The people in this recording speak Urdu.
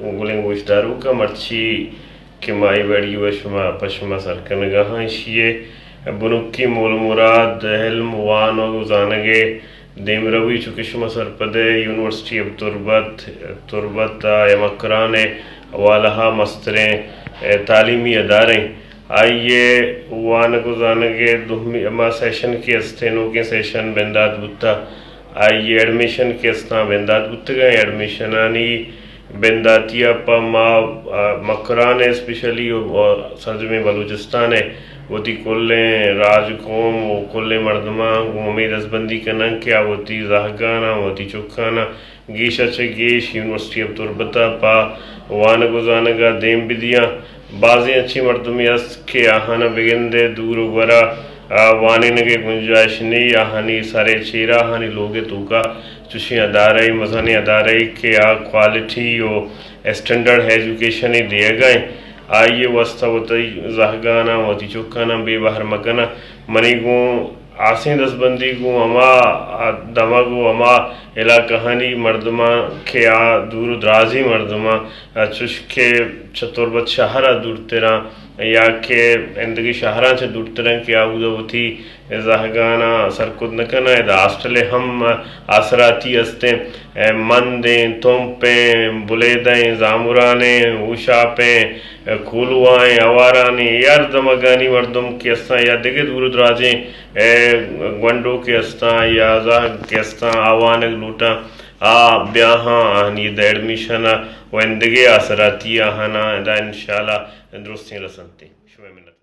guling wishdaruka marchi kimai badi washma pashma sarkanagaha ishiye bunukki mul murad helm wano uzanage demrawi chukishma sarpade University of Turbat yamakrane walaha mastare تعلیمی ادارے آئیے وانا گزانگے دہمی اما سیشن کی استینوں کے سیشن بنداد بتا آئیے ایڈمیشن کے استان بنداد بتا گئے ایڈمیشن آنی بنداتیا پا ما مکران اسپیشلی سرزمین بلوچستان ہے وہ تی کلیں راج قوم و کلیں مردمان امید ازبندی کنن کیا وہ تی زہگانا وہ تی چکانا گیش اچھے گیش یونیورسٹی اب تربتا پا وانا گزانگا دیم بدیاں بعضی اچھی مردمی اس کے آہانا بگندے دور گورا وانے نگے گنجائش نہیں آہانی سارے چیرہ آہانی لوگے توکا چوشی ادارے مزانی ادارے کے کوالٹی و اسٹینڈرڈ ایجوکیشن ہی دیے گئے آئیے وسطہ ہوتی زہگانا ہوتی چکانا بے باہر مکانا منی گوں آسین دستبندی گوں اما دما گوں اما علاقہانی مردمہ کے دور درازی مردمہ چشکے چتوربت شہرہ دور تیرا یا کہ اندگی شہران سے دور تیرا کہ آودا ہوتی زہگانا سرکد نکنا دا آسٹلے ہم آسراتی استیں مندیں تومپیں بلیدیں زامرانیں اوشاپیں کھولوائیں اوارانیں یار دمگانی مردم کے استاں یا دیکھے دور درازیں گونڈو کے استاں یا زہگ کے استاں آوانگ لوٹا بیاہاں آہنی دا ایڈمیشن و اندگی آسراتی آہانا دا انشاءاللہ درستیں رسنتے شوئے منت